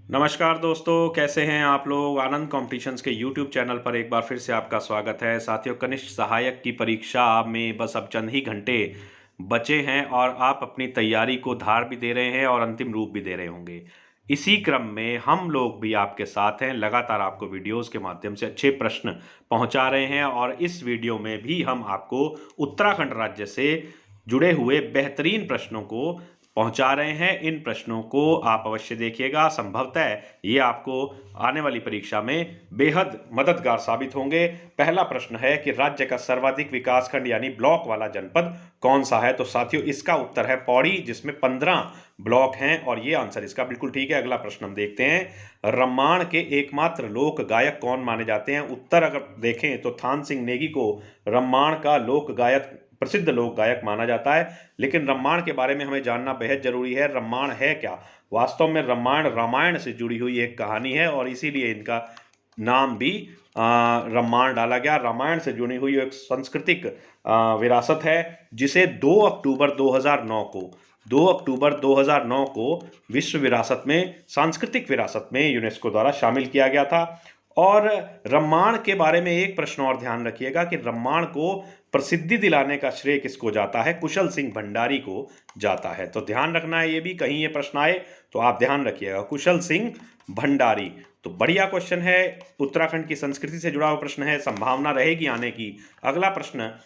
नमस्कार दोस्तों, कैसे हैं आप लोग। आनंद कॉम्पिटिशन्स के यूट्यूब चैनल पर एक बार फिर से आपका स्वागत है। साथियों, कनिष्ठ सहायक की परीक्षा में बस अब चंद ही घंटे बचे हैं और आप अपनी तैयारी को धार भी दे रहे हैं और अंतिम रूप भी दे रहे होंगे। इसी क्रम में हम लोग भी आपके साथ हैं, लगातार आपको वीडियोस के माध्यम से अच्छे प्रश्न पहुंचा रहे हैं और इस वीडियो में भी हम आपको उत्तराखंड राज्य से जुड़े हुए बेहतरीन प्रश्नों को पहुंचा रहे हैं। इन प्रश्नों को आप अवश्य देखिएगा, संभवतः ये आपको आने वाली परीक्षा में बेहद मददगार साबित होंगे। पहला प्रश्न है कि राज्य का सर्वाधिक विकासखंड यानी ब्लॉक वाला जनपद कौन सा है। तो साथियों, इसका उत्तर है पौड़ी, जिसमें 15 ब्लॉक हैं और ये आंसर इसका बिल्कुल ठीक है। अगला प्रश्न हम देखते हैं, रामायण के एकमात्र लोक गायक कौन माने जाते हैं। उत्तर अगर देखें तो थान सिंह नेगी को रामायण का लोक गायक, प्रसिद्ध लोक गायक माना जाता है। लेकिन रामायण के बारे में हमें जानना बेहद जरूरी है। रामायण है क्या? वास्तव में रामायण से जुड़ी हुई एक कहानी है और इसीलिए इनका नाम भी रामायण डाला गया। रामायण से जुड़ी हुई एक सांस्कृतिक विरासत है जिसे 2 अक्टूबर 2009 को विश्व विरासत में, सांस्कृतिक विरासत में यूनेस्को द्वारा शामिल किया गया था। और रामायण के बारे में एक प्रश्न और ध्यान रखिएगा कि रामायण को प्रसिद्धि दिलाने का श्रेय किसको जाता है। कुशल सिंह भंडारी को जाता है। तो ध्यान रखना है, ये भी कहीं ये प्रश्न आए तो आप ध्यान रखिएगा, कुशल सिंह भंडारी। तो बढ़िया क्वेश्चन है, उत्तराखंड की संस्कृति से जुड़ा हुआ प्रश्न है, संभावना रहेगी आने की। अगला प्रश्न,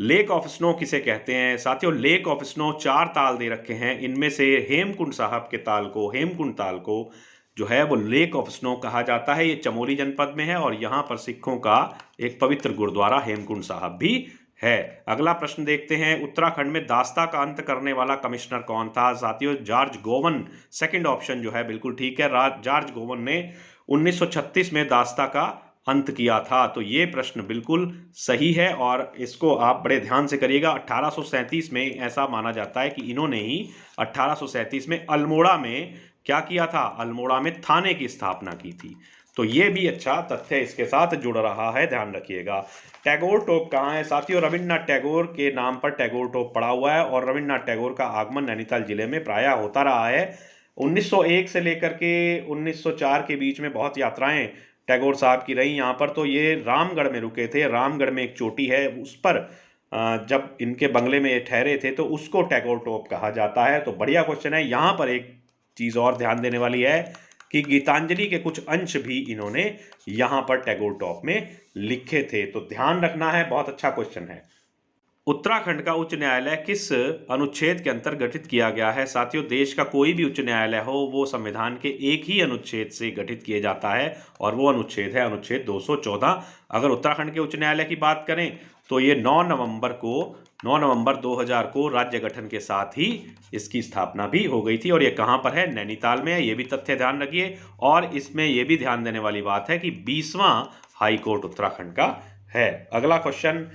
लेक ऑफ स्नो किसे कहते हैं। साथियों, लेक ऑफ स्नो 4 ताल दे रखे हैं, इनमें से हेमकुंड साहब के ताल को, हेमकुंड ताल को जो है वो लेक ऑफ स्नो कहा जाता है। ये चमोली जनपद में है और यहाँ पर सिखों का एक पवित्र गुरुद्वारा हेमकुंड साहब भी है। अगला प्रश्न देखते हैं, उत्तराखंड में दास्ता का अंत करने वाला कमिश्नर कौन था। साथियों, जॉर्ज गोवन, सेकंड ऑप्शन जो है बिल्कुल ठीक है। जॉर्ज गोवन ने 1936 में दास्ता का अंत किया था। तो ये प्रश्न बिल्कुल सही है और इसको आप बड़े ध्यान से करिएगा। 1837 में ऐसा माना जाता है कि इन्होंने ही 1837 में अल्मोड़ा में क्या किया था, अल्मोड़ा में थाने की स्थापना की थी। तो ये भी अच्छा तथ्य इसके साथ जुड़ रहा है, ध्यान रखिएगा। टैगोर टोप कहाँ है। साथियों, रविन्द्रनाथ टैगोर के नाम पर टैगोर टोप पड़ा हुआ है और रविन्द्रनाथ टैगोर का आगमन नैनीताल जिले में प्रायः होता रहा है। 1901 से लेकर के 1904 के बीच में बहुत यात्राएं टैगोर साहब की रही यहाँ पर। तो ये रामगढ़ में रुके थे। रामगढ़ में एक चोटी है, उस पर जब इनके बंगले में ये ठहरे थे तो उसको टैगोर टोप कहा जाता है। तो बढ़िया क्वेश्चन है। यहाँ पर एक चीज और ध्यान देने वाली है कि गीतांजलि के कुछ अंश भी इन्होंने यहां पर टैगोर टॉप में लिखे थे। तो ध्यान रखना है, बहुत अच्छा क्वेश्चन है। उत्तराखंड का उच्च न्यायालय किस अनुच्छेद के अंतर गठित किया गया है। साथियों, देश का कोई भी उच्च न्यायालय हो वो संविधान के एक ही अनुच्छेद से गठित किया जाता है और वो अनुच्छेद है अनुच्छेद 214। अगर उत्तराखंड के उच्च न्यायालय की बात करें तो ये 9 नवंबर 2000 को राज्य गठन के साथ ही इसकी स्थापना भी हो गई थी। और ये कहाँ पर है, नैनीताल में है। ये भी तथ्य ध्यान रखिए। और इसमें ये भी ध्यान देने वाली बात है कि 20वां हाई कोर्ट उत्तराखंड का है। अगला क्वेश्चन,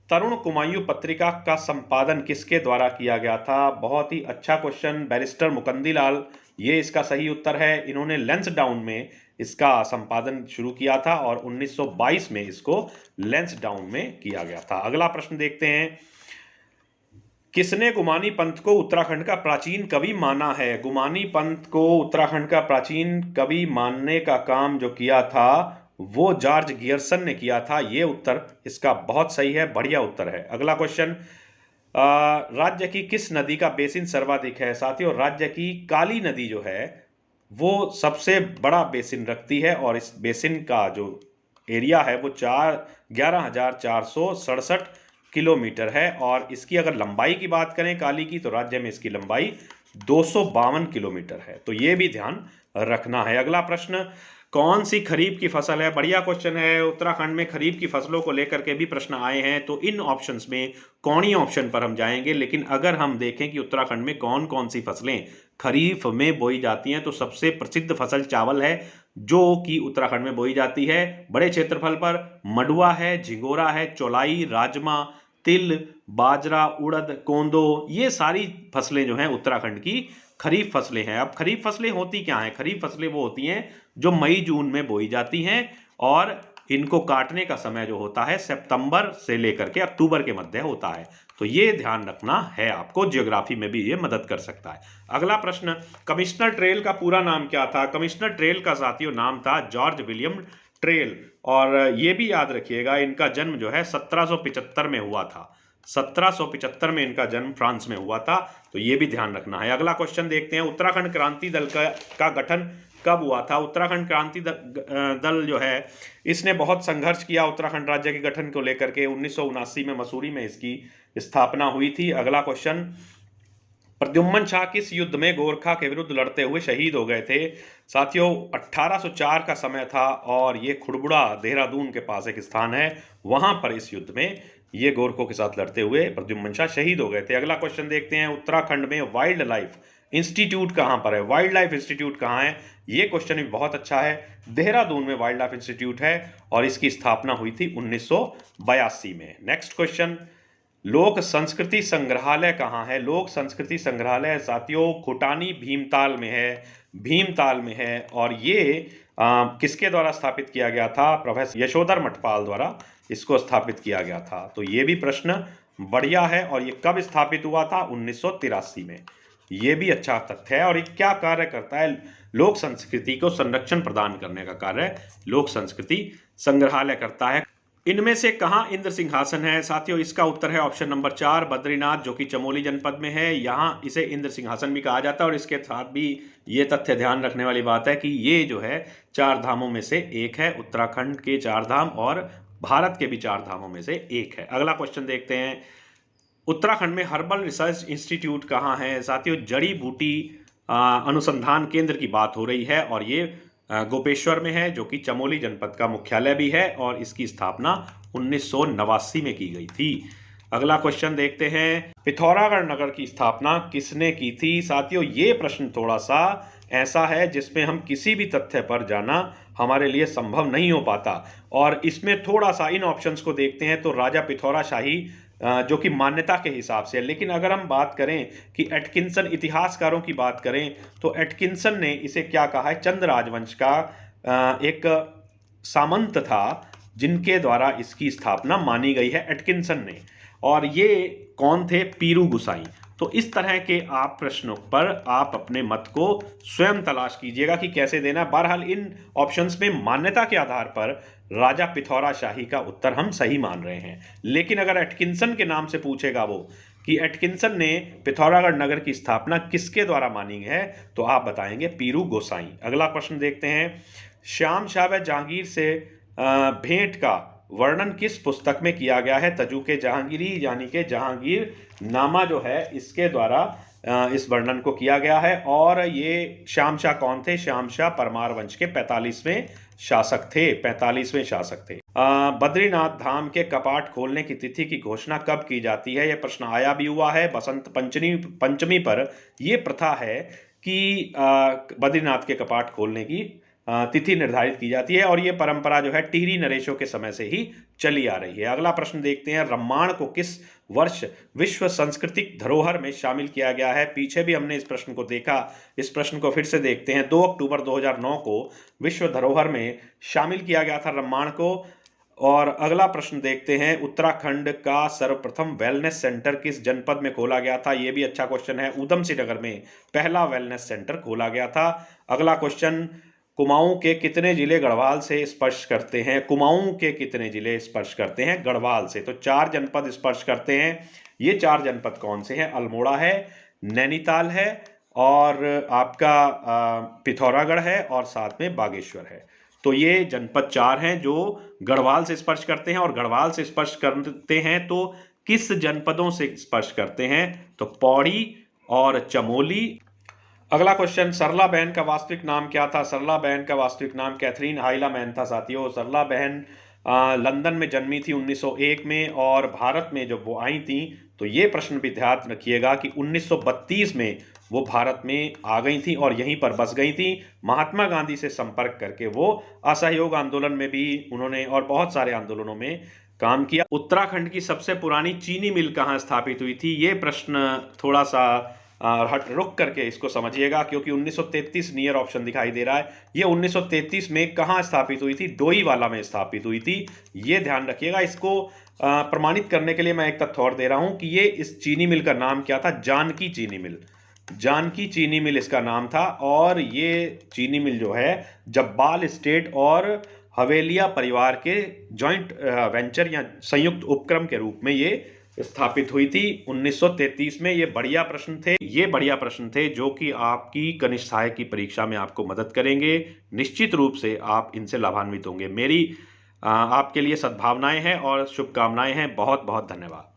तरुण कुमायूं पत्रिका का संपादन किसके द्वारा किया गया था। बहुत ही अच्छा क्वेश्चन, बैरिस्टर मुकंदीलाल, ये इसका सही उत्तर है। इन्होंने लैंसडाउन में इसका संपादन शुरू किया था और 1922 में इसको लैंसडाउन में किया गया था। अगला प्रश्न देखते हैं, किसने गुमानी पंथ को उत्तराखंड का प्राचीन कवि माना है। गुमानी पंथ को उत्तराखंड का प्राचीन कवि मानने का काम जो किया था वो जॉर्ज गियर्सन ने किया था। ये उत्तर इसका बहुत सही है, बढ़िया उत्तर है। अगला क्वेश्चन, राज्य की किस नदी का बेसिन सर्वाधिक है। साथियों, राज्य की काली नदी जो है वो सबसे बड़ा बेसिन रखती है और इस बेसिन का जो एरिया है वो 11,467 किलोमीटर है। और इसकी अगर लंबाई की बात करें काली की, तो राज्य में इसकी लंबाई 252 किलोमीटर है। तो ये भी ध्यान रखना है। अगला प्रश्न, कौन सी खरीफ की फसल है। बढ़िया क्वेश्चन है। उत्तराखंड में खरीफ की फसलों को लेकर के भी प्रश्न आए हैं। तो इन ऑप्शंस में कौनी ऑप्शन पर हम जाएंगे। लेकिन अगर हम देखें कि उत्तराखंड में कौन कौन सी फसलें खरीफ में बोई जाती हैं, तो सबसे प्रसिद्ध फसल चावल है जो कि उत्तराखंड में बोई जाती है बड़े क्षेत्रफल पर। मडुआ है, झिंगोरा है, चौलाई, राजमा, तिल, बाजरा, उड़द, कोंदो, ये सारी फसलें जो हैं उत्तराखंड की खरीफ फसलें हैं। अब खरीफ फसलें होती क्या हैं। खरीफ फसलें वो होती हैं जो मई जून में बोई जाती हैं और इनको काटने का समय जो होता है सितंबर से लेकर के अक्टूबर के मध्य होता है। तो ये ध्यान रखना है आपको, ज्योग्राफी में भी ये मदद कर सकता है। अगला प्रश्न, कमिश्नर ट्रेल का पूरा नाम क्या था? कमिश्नर ट्रेल का साथियों नाम था जॉर्ज विलियम ट्रेल। और ये भी याद रखिएगा, इनका जन्म जो है 1775 में हुआ था। 1775 में इनका जन्म फ्रांस में हुआ था। तो ये भी ध्यान रखना है। अगला क्वेश्चन देखते हैं, उत्तराखंड क्रांति दल का गठन कब हुआ था? उत्तराखंड क्रांति दल जो है, इसने बहुत संघर्ष किया उत्तराखंड राज्य के गठन को लेकर के। 1979 में मसूरी में इसकी स्थापना हुई थी। अगला क्वेश्चन, प्रद्युम्न शाह किस युद्ध में गोरखा के विरुद्ध लड़ते हुए शहीद हो गए थे? साथियों 1804 का समय था और ये खुड़बुड़ा देहरादून के पास एक स्थान है, वहां पर इस युद्ध में ये गोरखों के साथ लड़ते हुए प्रद्युम्न शाह शहीद हो गए थे। अगला क्वेश्चन देखते हैं, उत्तराखंड में वाइल्ड लाइफ इंस्टीट्यूट कहां पर है? वाइल्ड लाइफ इंस्टीट्यूट कहां है? ये क्वेश्चन भी बहुत अच्छा है। देहरादून में वाइल्ड लाइफ इंस्टीट्यूट है और इसकी स्थापना हुई थी 1982 में। नेक्स्ट क्वेश्चन, लोक संस्कृति संग्रहालय कहाँ है? लोक संस्कृति संग्रहालय साथियों खुटानी भीमताल में है, भीमताल में है। और ये किसके द्वारा स्थापित किया गया था? प्रोफेसर यशोधर मठपाल द्वारा इसको स्थापित किया गया था। तो ये भी प्रश्न बढ़िया है। और ये कब स्थापित हुआ था? 1983 में। ये भी अच्छा तथ्य है। और ये क्या कार्य करता है? लोक संस्कृति को संरक्षण प्रदान करने का कार्य लोक संस्कृति संग्रहालय करता है। इनमें से कहाँ इंद्र सिंहासन है? साथियों इसका उत्तर है ऑप्शन नंबर 4, बद्रीनाथ, जो कि चमोली जनपद में है। यहाँ इसे इंद्र सिंहासन भी कहा जाता है। और इसके साथ भी ये तथ्य ध्यान रखने वाली बात है कि ये जो है 4 धामों में से एक है, उत्तराखंड के 4 धाम और भारत के भी 4 धामों में से एक है। अगला क्वेश्चन देखते हैं, उत्तराखंड में हर्बल रिसर्च इंस्टीट्यूट कहाँ है? साथियों जड़ी बूटी अनुसंधान केंद्र की बात हो रही है और ये गोपेश्वर में है, जो कि चमोली जनपद का मुख्यालय भी है। और इसकी स्थापना 1989 में की गई थी। अगला क्वेश्चन देखते हैं, पिथौरागढ़ नगर की स्थापना किसने की थी? साथियों ये प्रश्न थोड़ा सा ऐसा है जिसमें हम किसी भी तथ्य पर जाना हमारे लिए संभव नहीं हो पाता। और इसमें थोड़ा सा इन ऑप्शंस को देखते हैं तो राजा पिथौरा शाही जो कि मान्यता के हिसाब से है। लेकिन अगर हम बात करें कि एटकिंसन, इतिहासकारों की बात करें तो एटकिंसन ने इसे क्या कहा है? चंद राजवंश का एक सामंत था जिनके द्वारा इसकी स्थापना मानी गई है, एटकिंसन ने। और ये कौन थे? पीरू गुसाई। तो इस तरह के आप प्रश्नों पर आप अपने मत को स्वयं तलाश कीजिएगा कि कैसे देना। बहरहाल इन ऑप्शंस में मान्यता के आधार पर राजा पिथौरा शाही का उत्तर हम सही मान रहे हैं। लेकिन अगर एटकिंसन के नाम से पूछेगा वो कि एटकिंसन ने पिथौरागढ़ नगर की स्थापना किसके द्वारा मानी है, तो आप बताएंगे पीरू गोसाई। अगला प्रश्न देखते हैं, श्याम शाह व जहांगीर से भेंट का वर्णन किस पुस्तक में किया गया है? तजूके जहांगीरी यानी कि जहांगीर नामा जो है इसके द्वारा इस वर्णन को किया गया है। और ये श्याम शाह कौन थे? श्याम शाह परमार वंश के 45वें शासक थे, 45वें शासक थे। बद्रीनाथ धाम के कपाट खोलने की तिथि की घोषणा कब की जाती है? यह प्रश्न आया भी हुआ है। बसंत पंचमी पर यह प्रथा है कि बद्रीनाथ के कपाट खोलने की तिथि निर्धारित की जाती है। और ये परंपरा जो है टिहरी नरेशों के समय से ही चली आ रही है। अगला प्रश्न देखते हैं, रम्माण को किस वर्ष विश्व सांस्कृतिक धरोहर में शामिल किया गया है? पीछे भी हमने इस प्रश्न को देखा, इस प्रश्न को फिर से देखते हैं। 2 अक्टूबर 2009 को विश्व धरोहर में शामिल किया गया था रम्माण को। और अगला प्रश्न देखते हैं, उत्तराखंड का सर्वप्रथम वेलनेस सेंटर किस जनपद में खोला गया था? यह भी अच्छा क्वेश्चन है। ऊधम सिंह नगर में पहला वेलनेस सेंटर खोला गया था। अगला क्वेश्चन, कुमाऊं के कितने जिले गढ़वाल से स्पर्श करते हैं? कुमाऊं के कितने जिले स्पर्श करते हैं गढ़वाल से? तो 4 जनपद स्पर्श करते हैं। ये 4 जनपद कौन से हैं? अल्मोड़ा है, नैनीताल है और आपका पिथौरागढ़ है और साथ में बागेश्वर है। तो ये जनपद 4 हैं जो गढ़वाल से स्पर्श करते हैं। और गढ़वाल से स्पर्श करते हैं तो किस जनपदों से स्पर्श करते हैं? तो पौड़ी और चमोली। अगला क्वेश्चन, सरला बहन का वास्तविक नाम क्या था? सरला बहन का वास्तविक नाम कैथरीन हाइला मैन था। साथियों सरला बहन लंदन में जन्मी थी 1901 में और भारत में जब वो आई थी तो ये प्रश्न भी ध्यान रखिएगा कि 1932 में वो भारत में आ गई थी और यहीं पर बस गई थी। महात्मा गांधी से संपर्क करके वो असहयोग आंदोलन में भी उन्होंने और बहुत सारे आंदोलनों में काम किया। उत्तराखंड की सबसे पुरानी चीनी मिल कहाँ स्थापित हुई थी? ये प्रश्न थोड़ा सा हट रुक करके इसको समझिएगा, क्योंकि 1933 नियर ऑप्शन दिखाई दे रहा है। ये 1933 में कहाँ स्थापित हुई थी? डोईवाला में स्थापित हुई थी। ये ध्यान रखिएगा। इसको प्रमाणित करने के लिए मैं एक तथ्य और दे रहा हूं कि ये इस चीनी मिल का नाम क्या था? जानकी चीनी मिल। जानकी चीनी मिल इसका नाम था। और ये चीनी मिल जो है जब्बाल स्टेट और हवेलिया परिवार के जॉइंट वेंचर या संयुक्त उपक्रम के रूप में ये स्थापित हुई थी 1933 में। ये बढ़िया प्रश्न थे जो कि आपकी कनिष्ठ सहायक की परीक्षा में आपको मदद करेंगे। निश्चित रूप से आप इनसे लाभान्वित होंगे। मेरी आपके लिए सद्भावनाएं हैं और शुभकामनाएं हैं। बहुत बहुत धन्यवाद।